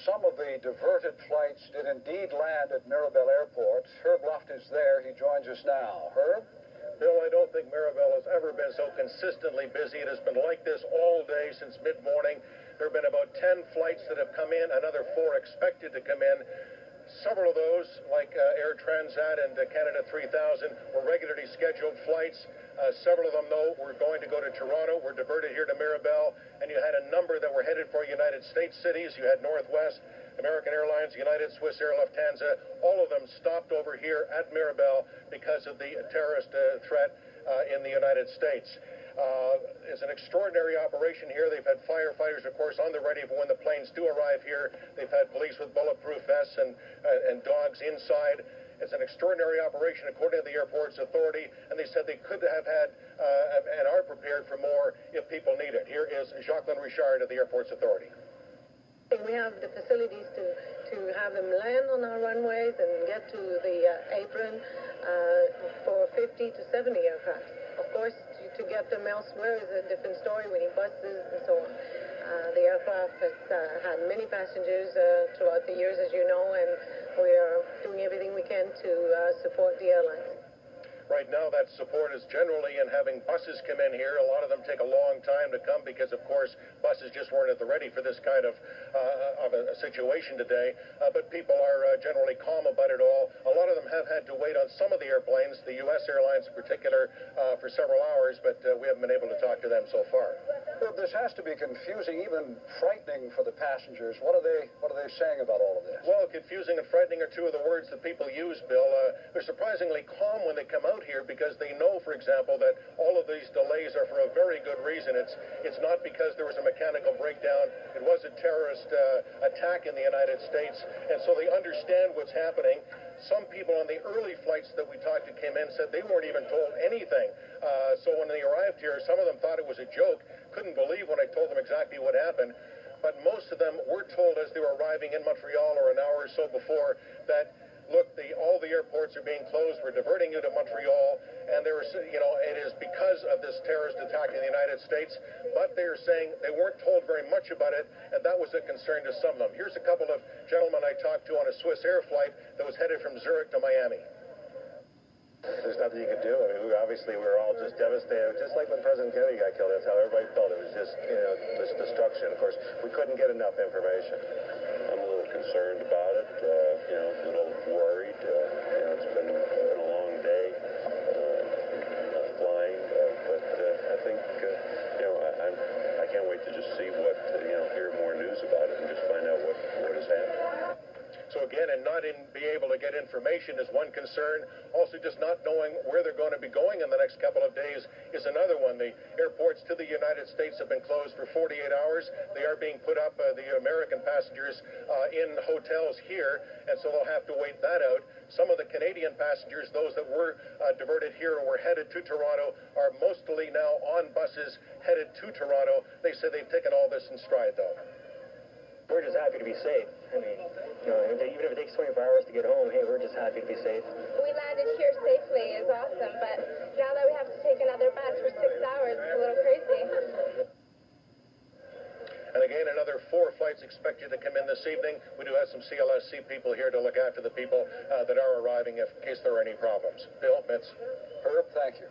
Some of the diverted flights did indeed land at Mirabel Airport. Herb Luft is there. He joins us now. Herb? Bill, I don't think Mirabel has ever been so consistently busy. It has been like this all day since mid-morning. There have been about 10 flights that have come in, another 4 expected to come in. Several of those, like Air Transat and Canada 3000, were regularly scheduled flights. Several of them, though, were going to go to Toronto, were diverted here to Mirabel, and you had a number that were headed for United States cities. You had Northwest, American Airlines, United, Swiss Air, Lufthansa. All of them stopped over here at Mirabel because of the terrorist threat in the United States. It's an extraordinary operation here. They've had firefighters, of course, on the ready for when the planes do arrive here. They've had police with bulletproof vests and dogs inside. It's an extraordinary operation, according to the airport's authority, and they said they could have had and are prepared for more if people need it. Here is Haugland Richard of the airport's authority. We have the facilities to have them land on our runways and get to the apron for 50 to 70 aircraft. Of course, to get them elsewhere is a different story. We need buses and so on. The aircraft has had many passengers throughout the years, as you know, and we are doing everything we can to support the airlines. Right now, that support is generally in having buses come in here. A lot of them take a long time to come because, of course, buses just weren't at the ready for this kind of a situation today. But people are generally calm about it all. A lot of them have had to wait on some of the airplanes, the U.S. airlines in particular, for several hours, but we haven't been able to talk to them so far. Well, this has to be confusing, even frightening for the passengers. What are they saying about all of this? Well, confusing and frightening are two of the words that people use, Bill. They're surprisingly calm when they come out here because they know, for example, that all of these delays are for a very good reason. It's not because there was a mechanical breakdown. It was a terrorist attack in the United States, and so they understand what's happening. Some people on the early flights that we talked to came in said they weren't even told anything. So when they arrived here, some of them thought it was a joke, couldn't believe when I told them exactly what happened. But most of them were told as they were arriving in Montreal or an hour or so before that, look, all the airports are being closed. We're diverting you to Montreal, and it is because of this terrorist attack in the United States. But they are saying they weren't told very much about it, and that was a concern to some of them. Here's a couple of gentlemen I talked to on a Swiss Air flight that was headed from Zurich to Miami. There's nothing you could do. I mean, obviously, we were all just devastated. Just like when President Kennedy got killed, that's how everybody felt. It was just, just destruction. Of course, we couldn't get enough information. I'm a little concerned about it. A little worried. It's been a long day flying, but I think I can't wait to just see what hear more news about it and just find out what has happened. So again, and not be able to get information is one concern. Also, just not knowing where they're going to be going in the next couple of days is another one. The airports to the United States have been closed for 48 hours. They are being put up, the American passengers, in hotels here, and so they'll have to wait that out. Some of the Canadian passengers, those that were diverted here or were headed to Toronto, are mostly now on buses headed to Toronto. They said they've taken all this in stride, though. We're just happy to be safe. I mean, even if it takes 24 hours to get home, hey, we're just happy to be safe. We landed here safely is awesome, but now that we have to take another bus for 6 hours, it's a little crazy. And again, another 4 flights expected to come in this evening. We do have some CLSC people here to look after the people that are arriving in case there are any problems. Bill, Mitz. Herb, thank you.